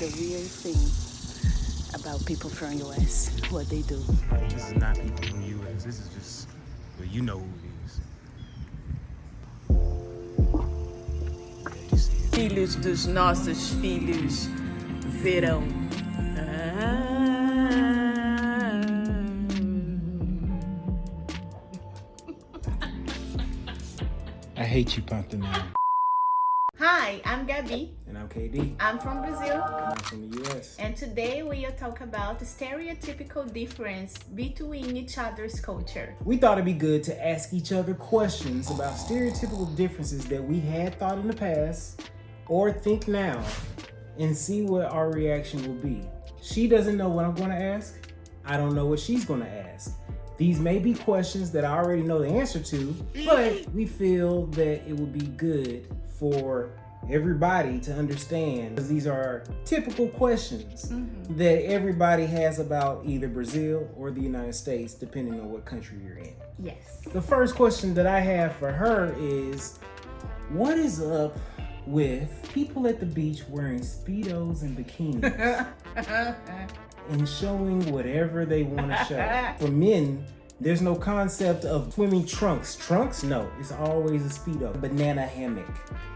the weird thing about people from US, what they do. This is not people from the US. This is just, well, you know who it is. Yeah, you see it. Filhos dos nossos filhos verão. I hate you, Pantanal. Hi, I'm Gabi. And I'm KD. I'm from Brazil. And I'm from the US. And today we are talking about the stereotypical difference between each other's culture. We thought it'd be good to ask each other questions about stereotypical differences that we had thought in the past or think now and see what our reaction will be. She doesn't know what I'm going to ask. I don't know what she's going to ask. These may be questions that I already know the answer to, but we feel that it would be good for everybody to understand, because these are typical questions that everybody has about either Brazil or the United States, depending on what country you're in. Yes. The first question that I have for her is, what is up with people at the beach wearing Speedos and bikinis and showing whatever they want to show? For men, there's no concept of swimming trunks. Trunks? No, it's always a Speedo. Banana hammock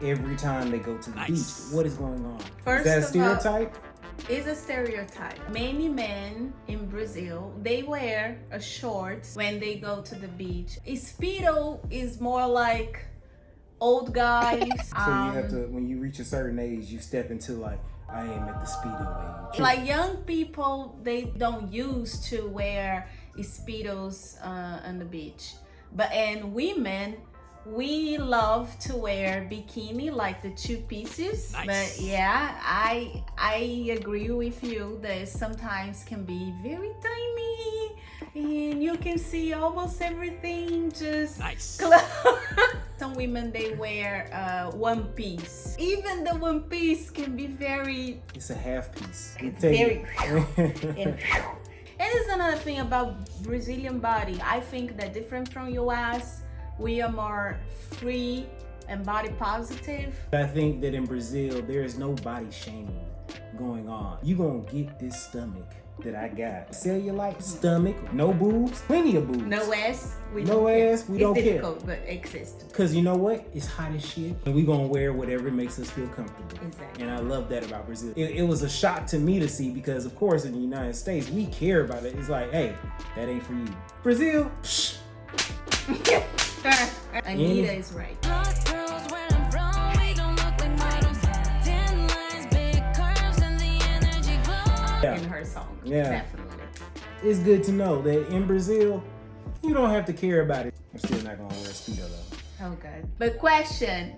every time they go to the beach. What is going on? First is that a of stereotype? It's a stereotype. Many men in Brazil, they wear a shorts when they go to the beach. A Speedo is more like old guys. So you have to, when you reach a certain age, you step into like, I am at the Speedo age. Like young people, they don't used to wear Speedos on the beach. And women, we love to wear bikini, like the two pieces. Nice. But yeah, I agree with you that sometimes can be very tiny and you can see almost everything just Nice. Some women, they wear one piece. Even the one piece can be very It's a half piece. very and it's another thing about Brazilian body. I think that different from US, we are more free and body positive. I think that in Brazil, there is no body shaming going on. You gonna get this stomach that I got. Cellulite stomach, no boobs, plenty of boobs. No ass, we No don't care. ass, we don't care. It's difficult, but exists. Cause you know what? It's hot as shit. And we gonna wear whatever makes us feel comfortable. Exactly. And I love that about Brazil. It was a shock to me to see, because of course in the United States, we care about it. It's like, hey, that ain't for you. Brazil, psh. Anita is right. In her song, Yeah. definitely. It's good to know that in Brazil, you don't have to care about it. I'm still not gonna wear a Speedo though. Oh God. But question.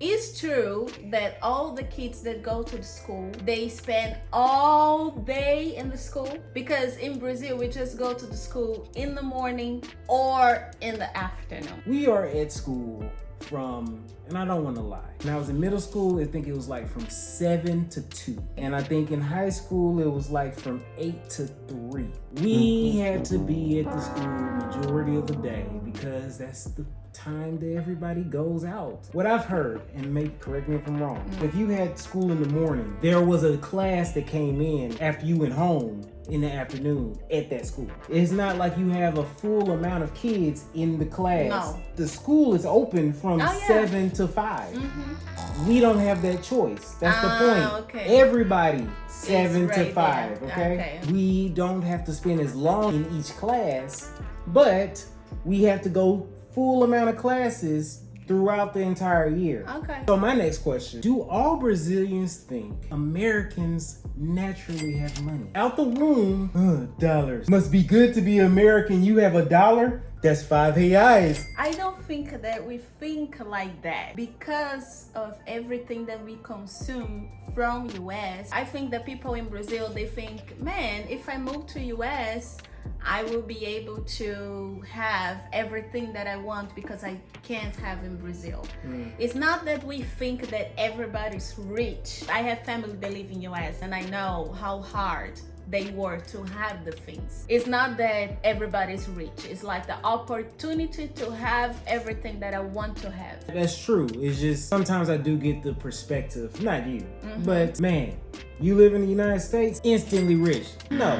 Is true that all the kids that go to the school, they spend all day in the school? Because in Brazil, we just go to the school in the morning or in the afternoon. We are at school from, and I don't want to lie, when I was in middle school, I think it was like from 7 to 2. And I think in high school, it was like from 8 to 3. We had to be at the school majority of the day because that's the time that everybody goes out. What I've heard, and maybe correct me if I'm wrong, if you had school in the morning, there was a class that came in after you went home in the afternoon at that school. It's not like you have a full amount of kids in the class. No. The school is open from 7 to 5. We don't have that choice. That's the point. Okay. Everybody 7 It's to right 5, there. okay? Okay. We don't have to spend as long in each class, but we have to go full amount of classes throughout the entire year. Okay. So my next question, do all Brazilians think Americans naturally have money? Out the womb, dollars. Must be good to be American. You have $1? That's 5 reais. I don't think that we think like that because of everything that we consume from US. I think that people in Brazil, they think, man, if I move to US, I will be able to have everything that I want because I can't have in Brazil. It's not that we think that everybody's rich. I have family that live in US and I know how hard they were to have the things. It's not that everybody's rich. It's like the opportunity to have everything that I want to have. That's true. It's just sometimes I do get the perspective, not you, but man, you live in the United States, instantly rich. No.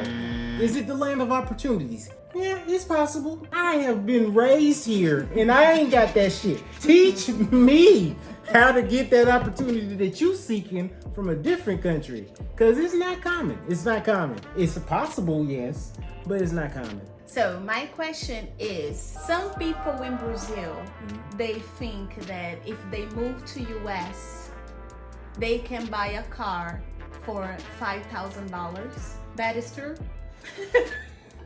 Is it the land of opportunities? Yeah, it's possible. I have been raised here and I ain't got that shit. Teach me how to get that opportunity that you seeking from a different country. Cause it's not common. It's not common. It's possible, yes, but it's not common. So my question is, some people in Brazil, they think that if they move to US, they can buy a car for $5,000. That is true?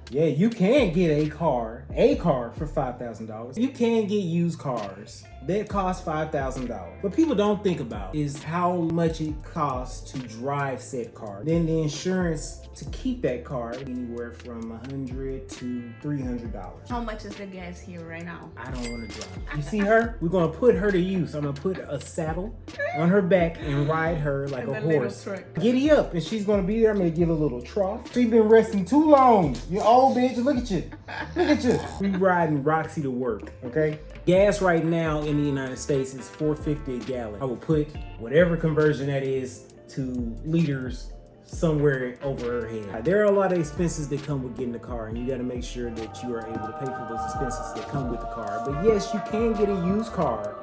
Yeah, you can get a car for $5,000. You can get used cars that cost $5,000. What people don't think about is how much it costs to drive said car. Then the insurance to keep that car, anywhere from $100 to $300. How much is the gas here right now? I don't want to drive. You see her? We're gonna put her to use. I'm gonna put a saddle on her back and ride her like a horse. Giddy up, and she's gonna be there. I'm gonna give her a little trough. She's been resting too long. You old bitch, look at you. Look at you. We riding Roxy to work, okay? Gas right now in the United States is $4.50 a gallon. I will put whatever conversion that is to liters somewhere over her head. There are a lot of expenses that come with getting a car, and you got to make sure that you are able to pay for those expenses that come with the car. But yes, you can get a used car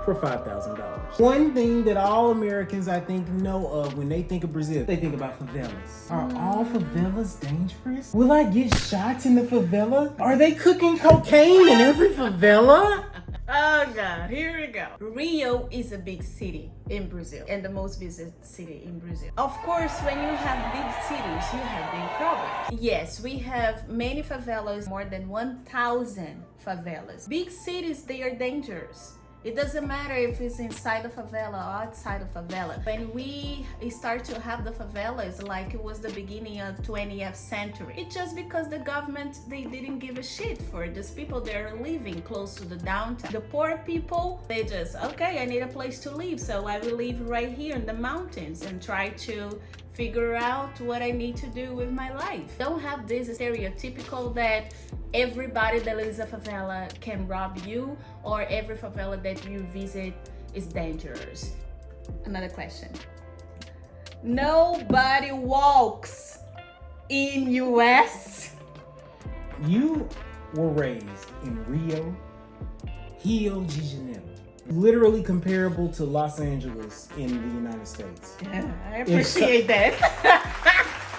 for $5,000. One thing that all Americans, I think, know of when they think of Brazil, they think about favelas. Are all favelas dangerous? Will I get shots in the favela? Are they cooking cocaine in every favela? Oh God, here we go. Rio is a big city in Brazil and the most visited city in Brazil. Of course, when you have big cities, you have big problems. Yes, we have many favelas, more than 1,000 favelas. Big cities, they are dangerous. It doesn't matter if it's inside the favela or outside the favela. When we start to have the favelas, like it was the beginning of 20th century, it's just because the government, they didn't give a shit for these people that are living close to the downtown. The poor people, they just, okay, I need a place to live, so I will live right here in the mountains and try to figure out what I need to do with my life. Don't have this stereotypical that everybody that lives in a favela can rob you, or every favela that you visit is dangerous. Another question. Nobody walks in US. You were raised in Rio de Janeiro. Literally comparable to Los Angeles in the United States. Yeah, I appreciate that.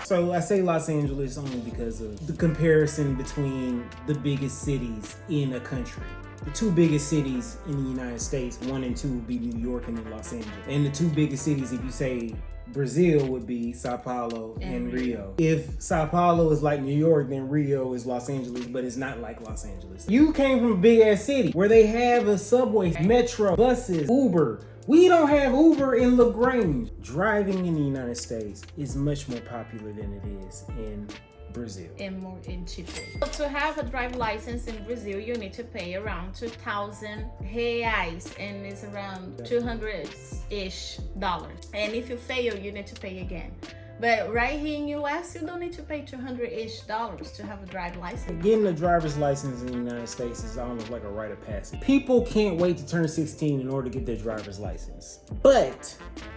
So I say Los Angeles only because of the comparison between the biggest cities in a country. The two biggest cities in the United States, 1 and 2, would be New York and then Los Angeles. And the two biggest cities, if you say Brazil, would be Sao Paulo and Rio. If Sao Paulo is like New York, then Rio is Los Angeles, but it's not like Los Angeles. You came from a big ass city where they have a subway, metro, buses, Uber. We don't have Uber in LaGrange. Driving in the United States is much more popular than it is in Brazil. And more in cheaper. So to have a drive license in Brazil, you need to pay around 2,000 reais, and it's around $200-ish. And if you fail, you need to pay again. But right here in US, you don't need to pay $200-ish to have a drive license. Getting a driver's license in the United States is almost like a rite of passage. People can't wait to turn 16 in order to get their driver's license. But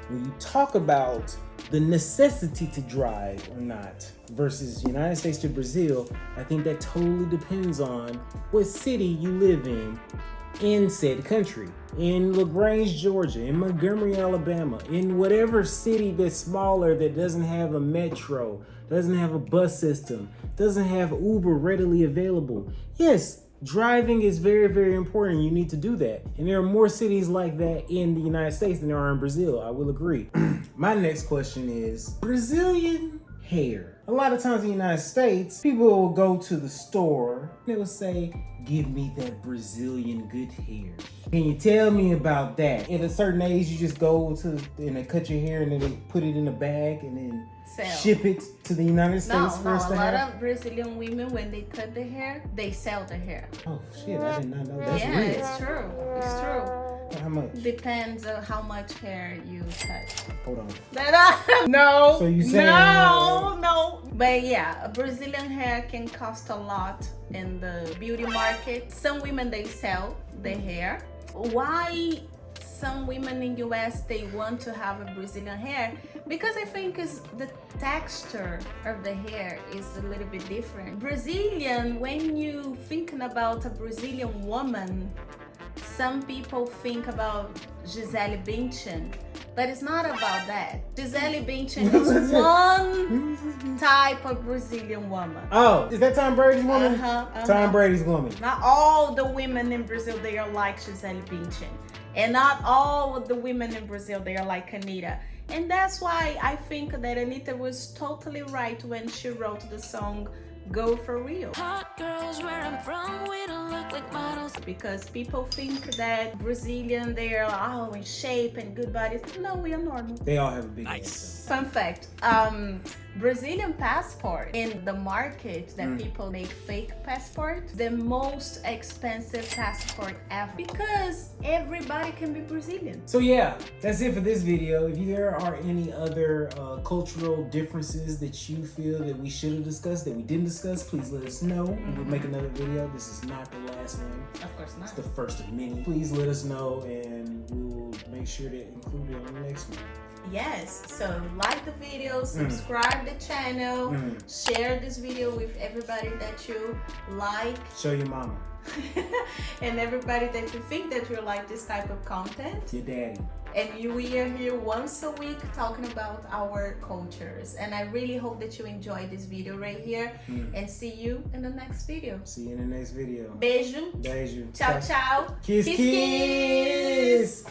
when you talk about the necessity to drive or not versus United States to Brazil, I think that totally depends on what city you live in said country. In LaGrange, Georgia, in Montgomery, Alabama, in whatever city that's smaller that doesn't have a metro, doesn't have a bus system, doesn't have Uber readily available. Yes, driving is very, very important. You need to do that. And there are more cities like that in the United States than there are in Brazil. I will agree. My next question is Brazilian hair. A lot of times in the United States, people will go to the store. They will say, give me that Brazilian good hair. Can you tell me about that? At a certain age, you just go to and they cut your hair and then they put it in a bag and then ship it to the United States for us to have? A lot of Brazilian women, when they cut the hair, they sell the hair. Oh shit, I did not know that's real. Yeah, it's true. It's true. How much? Depends on how much hair you cut. Hold on. No. So you saying no. But yeah, Brazilian hair can cost a lot in the beauty market. Some women, they sell their hair. Why some women in US they want to have a Brazilian hair? Because I think is the texture of the hair is a little bit different. Brazilian, when you thinking about a Brazilian woman, some people think about Gisele Bündchen, but it's not about that. Gisele Bündchen is one type of Brazilian woman. Oh, is that Tom Brady's woman? Tom Brady's woman. Not all the women in Brazil, they are like Gisele Bündchen. And not all of the women in Brazil, they are like Anita. And that's why I think that Anita was totally right when she wrote the song Go For Real. Hot girls where I'm from, we don't look like models. Because people think that Brazilian, they are in shape and good bodies. No, we are normal. They all have a big ass. Fun fact, Brazilian passport in the market that people make fake passport, the most expensive passport ever, because everybody can be Brazilian. So yeah, that's it for this video. If there are any other cultural differences that you feel that we should have discussed that we didn't discuss, please let us know. We'll make another video. This is not the last one. Of course not. It's the first of many. Please let us know and we will make sure to include it on the next one. Yes, so like the video, subscribe the channel, share this video with everybody that you like. Show your mama. And everybody that you think that you like this type of content. Your daddy. And we are here once a week talking about our cultures. And I really hope that you enjoyed this video right here. And see you in the next video. See you in the next video. Beijo. Beijo. Tchau, tchau. Kiss, kiss.